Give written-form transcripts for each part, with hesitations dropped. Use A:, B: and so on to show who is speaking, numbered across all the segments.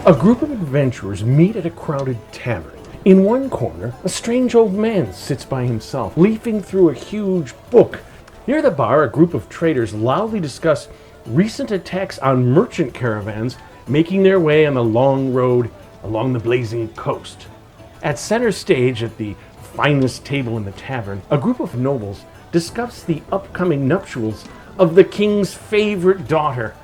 A: A group of adventurers meet at a crowded tavern. In one corner, a strange old man sits by himself, leafing through a huge book. Near the bar, a group of traders loudly discuss recent attacks on merchant caravans making their way on the long road along the blazing coast. At center stage, at the finest table in the tavern, a group of nobles discuss the upcoming nuptials of the king's favorite daughter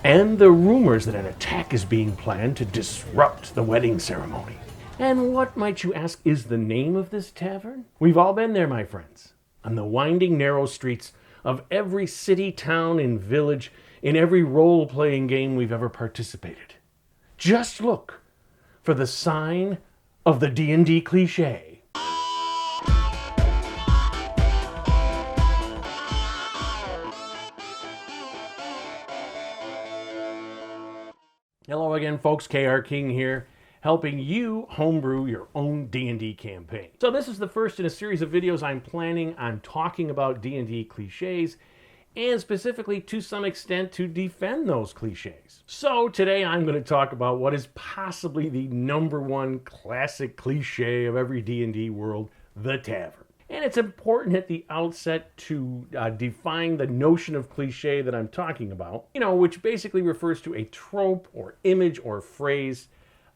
A: and the rumors that an attack is being planned to disrupt the wedding ceremony. And what, might you ask, is the name of this tavern? We've all been there, my friends, on the winding, narrow streets of every city, town, and village, in every role-playing game we've ever participated. Just look for the sign of the D&D cliché. Hello again, folks. KR King here, helping you homebrew your own D&D campaign. So this is the first in a series of videos I'm planning on talking about D&D clichés, and specifically, to some extent, to defend those clichés. So today I'm going to talk about what is possibly the #1 classic cliché of every D&D world, the tavern. And it's important at the outset to define the notion of cliché that I'm talking about, which basically refers to a trope or image or phrase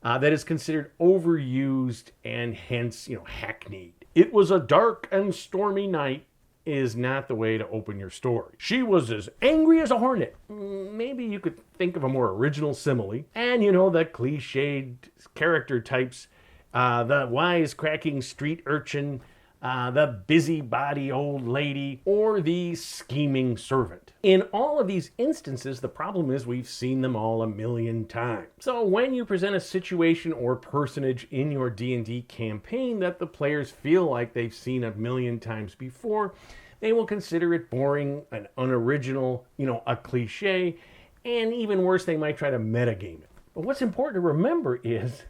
A: that is considered overused and hence, hackneyed. It was a dark and stormy night is not the way to open your story. She was as angry as a hornet. Maybe you could think of a more original simile. And the cliched character types, the wise-cracking street urchin, the busybody old lady, or the scheming servant. In all of these instances, the problem is we've seen them all a million times. So when you present a situation or personage in your D&D campaign that the players feel like they've seen a million times before, they will consider it boring, an unoriginal, a cliche, and even worse, they might try to metagame it. But what's important to remember is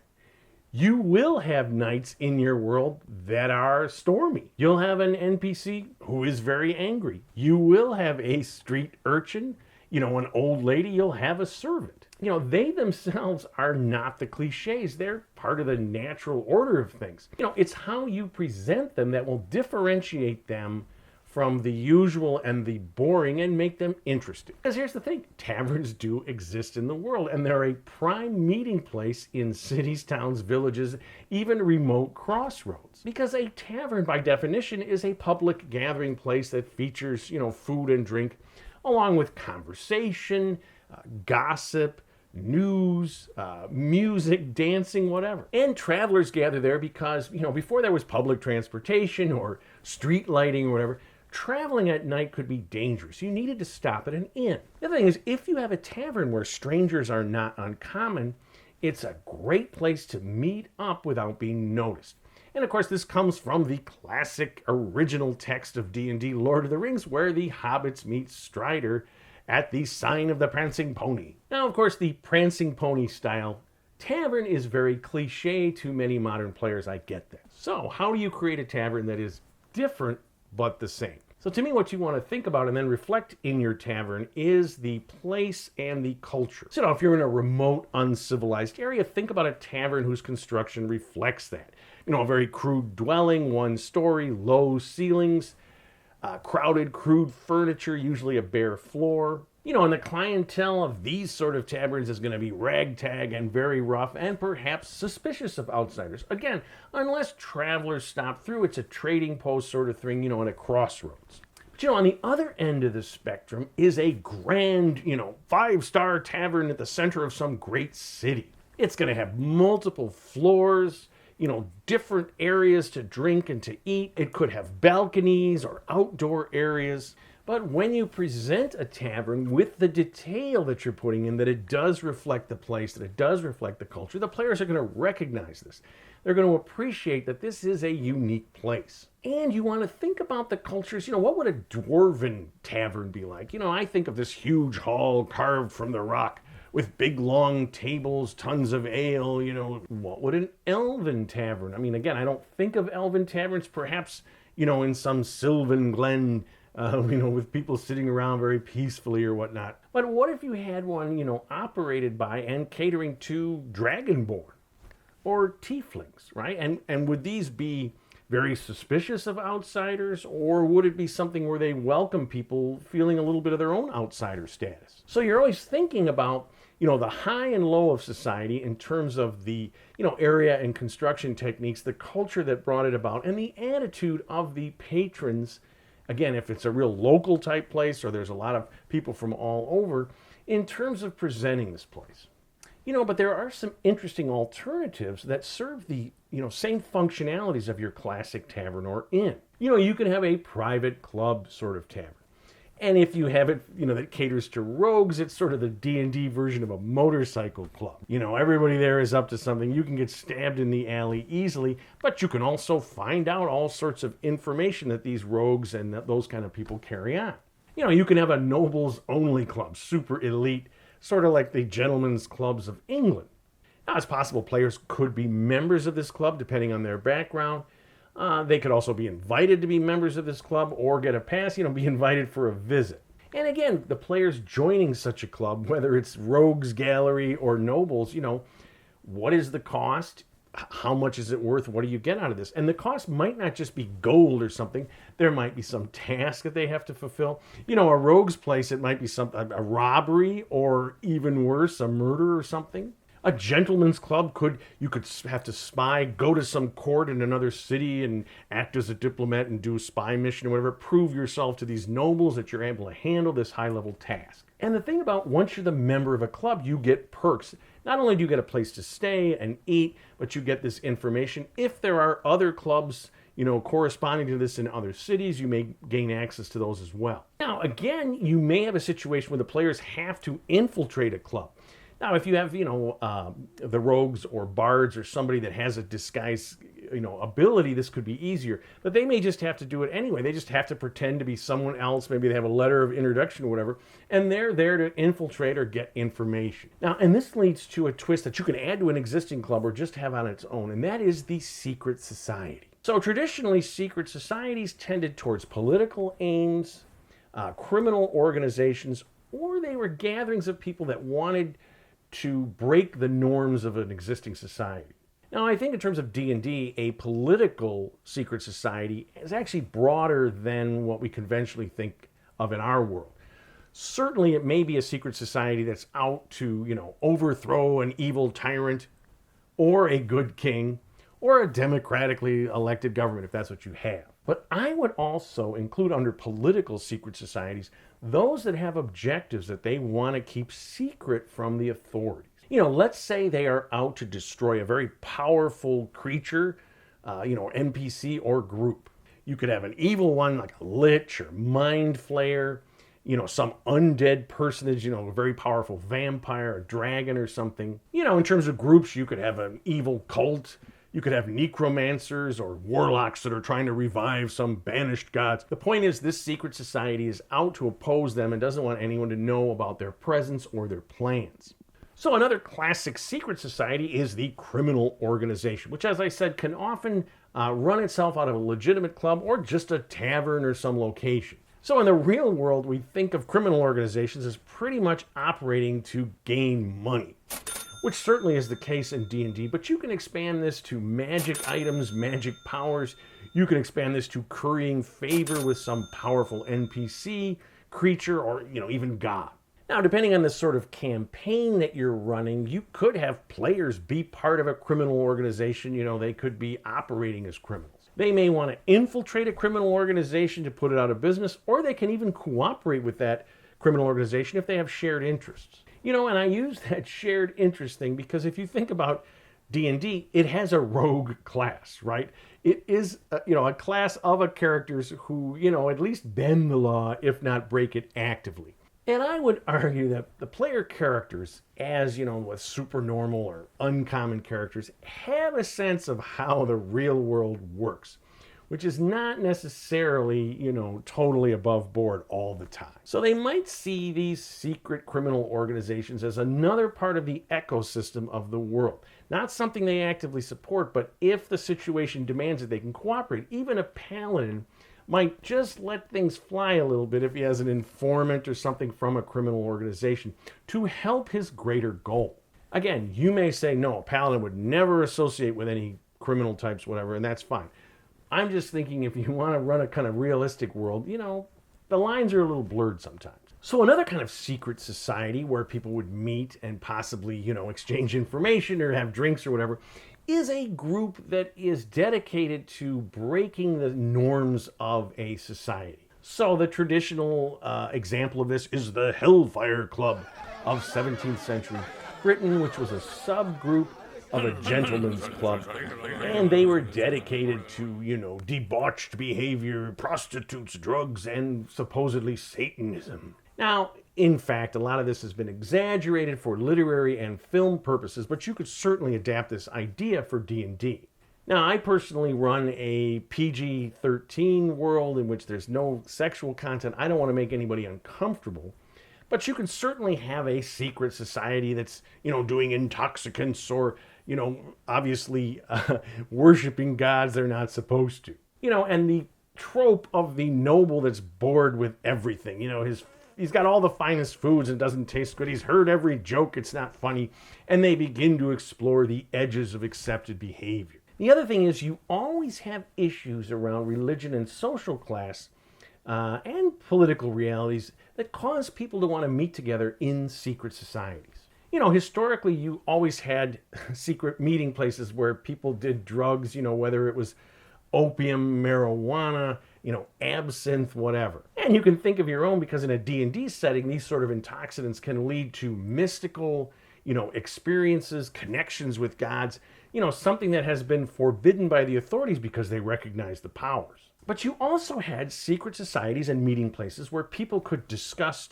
A: you will have nights in your world that are stormy. You'll have an NPC who is very angry. You will have a street urchin, an old lady. You'll have a servant. They themselves are not the cliches. They're part of the natural order of things. It's how you present them that will differentiate them from the usual and the boring and make them interesting. Because here's the thing, taverns do exist in the world, and they're a prime meeting place in cities, towns, villages, even remote crossroads. Because a tavern, by definition, is a public gathering place that features, food and drink, along with conversation, gossip, news, music, dancing, whatever. And travelers gather there because, before there was public transportation or street lighting or whatever, traveling at night could be dangerous. You needed to stop at an inn. The other thing is, if you have a tavern where strangers are not uncommon, it's a great place to meet up without being noticed. And of course, this comes from the classic original text of D&D Lord of the Rings, where the hobbits meet Strider at the sign of the Prancing Pony. Now, of course, the Prancing Pony style tavern is very cliche to many modern players. I get that. So how do you create a tavern that is different but the same? So to me, what you want to think about and then reflect in your tavern is the place and the culture. So if you're in a remote, uncivilized area, think about a tavern whose construction reflects that. A very crude dwelling, one story, low ceilings, crowded, crude furniture, usually a bare floor. And the clientele of these sort of taverns is going to be ragtag and very rough and perhaps suspicious of outsiders. Again, unless travelers stop through, it's a trading post sort of thing, in a crossroads. But on the other end of the spectrum is a grand, 5-star tavern at the center of some great city. It's going to have multiple floors, different areas to drink and to eat. It could have balconies or outdoor areas. But when you present a tavern with the detail that you're putting in, that it does reflect the place, that it does reflect the culture, the players are going to recognize this. They're going to appreciate that this is a unique place. And you want to think about the cultures. What would a dwarven tavern be like? I think of this huge hall carved from the rock with big long tables, tons of ale. What would an elven tavern? Again, I don't think of elven taverns, perhaps, in some sylvan glen, with people sitting around very peacefully or whatnot. But what if you had one, operated by and catering to Dragonborn or Tieflings, right? And would these be very suspicious of outsiders, or would it be something where they welcome people feeling a little bit of their own outsider status? So you're always thinking about, the high and low of society in terms of the, area and construction techniques, the culture that brought it about, and the attitude of the patrons. Again, if it's a real local type place or there's a lot of people from all over, in terms of presenting this place. But there are some interesting alternatives that serve the, same functionalities of your classic tavern or inn. You can have a private club sort of tavern. And if you have it, that caters to rogues, it's sort of the D&D version of a motorcycle club. Everybody there is up to something. You can get stabbed in the alley easily, but you can also find out all sorts of information that these rogues and those kind of people carry on. You can have a nobles only club, super elite, sort of like the gentlemen's clubs of England. Now, it's possible players could be members of this club depending on their background. They could also be invited to be members of this club or get a pass, be invited for a visit. And again, the players joining such a club, whether it's rogues gallery or nobles, what is the cost? How much is it worth? What do you get out of this? And the cost might not just be gold or something. There might be some task that they have to fulfill. A rogue's place, it might be a robbery, or even worse, a murder or something. A gentleman's club you could have to spy, go to some court in another city and act as a diplomat and do a spy mission or whatever, prove yourself to these nobles that you're able to handle this high-level task. And the thing about once you're the member of a club, you get perks. Not only do you get a place to stay and eat, but you get this information. If there are other clubs, corresponding to this in other cities, you may gain access to those as well. Now, again, you may have a situation where the players have to infiltrate a club. Now, if you have, the rogues or bards or somebody that has a disguise, ability, this could be easier. But they may just have to do it anyway. They just have to pretend to be someone else. Maybe they have a letter of introduction or whatever. And they're there to infiltrate or get information. Now, and this leads to a twist that you can add to an existing club or just have on its own. And that is the secret society. So traditionally, secret societies tended towards political aims, criminal organizations, or they were gatherings of people that wanted to break the norms of an existing society. Now, I think in terms of D&D, a political secret society is actually broader than what we conventionally think of in our world. Certainly, it may be a secret society that's out to, overthrow an evil tyrant or a good king or a democratically elected government, if that's what you have. But I would also include under political secret societies those that have objectives that they want to keep secret from the authorities. Let's say they are out to destroy a very powerful creature, NPC or group. You could have an evil one like a lich or mind flayer, some undead personage, a very powerful vampire, a dragon or something. In terms of groups, you could have an evil cult. You could have necromancers or warlocks that are trying to revive some banished gods. The point is, this secret society is out to oppose them and doesn't want anyone to know about their presence or their plans. So another classic secret society is the criminal organization, which, as I said, can often run itself out of a legitimate club or just a tavern or some location. So in the real world, we think of criminal organizations as pretty much operating to gain money, which certainly is the case in D&D, but you can expand this to magic items, magic powers. You can expand this to currying favor with some powerful NPC, creature, or even god. Now, depending on the sort of campaign that you're running, you could have players be part of a criminal organization. They could be operating as criminals. They may want to infiltrate a criminal organization to put it out of business, or they can even cooperate with that criminal organization if they have shared interests. And I use that shared interest thing because if you think about D&D, it has a rogue class, right? It is, a class of a characters who, at least bend the law, if not break it actively. And I would argue that the player characters, as, with supernormal or uncommon characters, have a sense of how the real world works, which is not necessarily, totally above board all the time. So they might see these secret criminal organizations as another part of the ecosystem of the world. Not something they actively support, but if the situation demands it, they can cooperate. Even a paladin might just let things fly a little bit if he has an informant or something from a criminal organization to help his greater goal. Again, you may say, no, a paladin would never associate with any criminal types, whatever, and that's fine. I'm just thinking if you want to run a kind of realistic world, the lines are a little blurred sometimes. So another kind of secret society where people would meet and possibly, exchange information or have drinks or whatever, is a group that is dedicated to breaking the norms of a society. So the traditional example of this is the Hellfire Club of 17th century Britain, which was a subgroup of a gentleman's club, and they were dedicated to, debauched behavior, prostitutes, drugs, and supposedly Satanism. Now, in fact, a lot of this has been exaggerated for literary and film purposes, but you could certainly adapt this idea for D&D. Now, I personally run a PG-13 world in which there's no sexual content. I don't want to make anybody uncomfortable. But you can certainly have a secret society that's, doing intoxicants or, obviously worshiping gods they're not supposed to. And the trope of the noble that's bored with everything. He's got all the finest foods and doesn't taste good. He's heard every joke, it's not funny. And they begin to explore the edges of accepted behavior. The other thing is you always have issues around religion and social class and political realities that cause people to want to meet together in secret societies. Historically, you always had secret meeting places where people did drugs, whether it was opium, marijuana, absinthe, whatever. And you can think of your own because in a D&D setting, these sort of intoxicants can lead to mystical, experiences, connections with gods, something that has been forbidden by the authorities because they recognize the powers. But you also had secret societies and meeting places where people could discuss,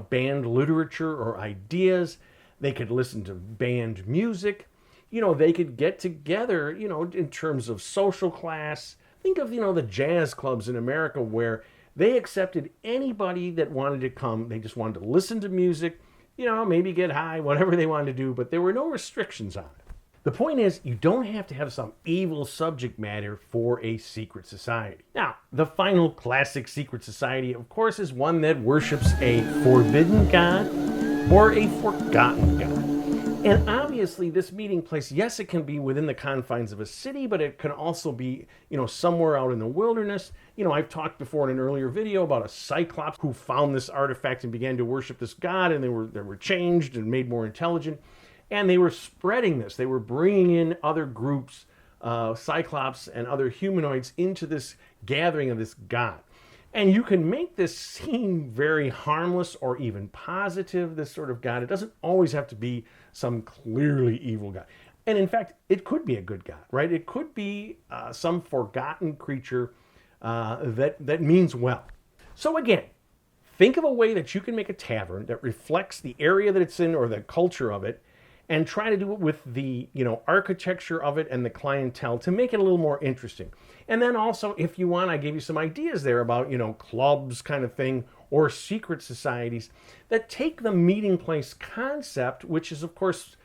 A: banned literature or ideas. They could listen to banned music. They could get together, in terms of social class. Think of, the jazz clubs in America where they accepted anybody that wanted to come. They just wanted to listen to music, maybe get high, whatever they wanted to do, but there were no restrictions on it. The point is, you don't have to have some evil subject matter for a secret society. Now, the final classic secret society, of course, is one that worships a forbidden god or a forgotten god. And obviously, this meeting place, yes, it can be within the confines of a city, but it can also be, somewhere out in the wilderness. I've talked before in an earlier video about a cyclops who found this artifact and began to worship this god, and they were changed and made more intelligent. And they were spreading this. They were bringing in other groups, cyclops and other humanoids, into this gathering of this god. And you can make this seem very harmless or even positive, this sort of god. It doesn't always have to be some clearly evil god. And in fact, it could be a good god, right? It could be some forgotten creature that means well. So again, think of a way that you can make a tavern that reflects the area that it's in or the culture of it, and try to do it with the, architecture of it and the clientele to make it a little more interesting. And then also, if you want, I gave you some ideas there about, clubs kind of thing, or secret societies that take the meeting place concept, which is, of course,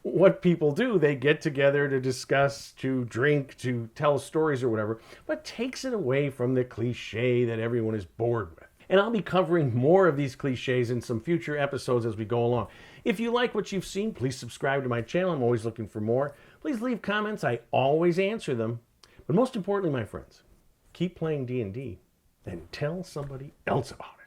A: what people do. They get together to discuss, to drink, to tell stories or whatever, but takes it away from the cliche that everyone is bored with. And I'll be covering more of these cliches in some future episodes as we go along. If you like what you've seen, please subscribe to my channel. I'm always looking for more. Please leave comments. I always answer them. But most importantly, my friends, keep playing D&D and tell somebody else about it.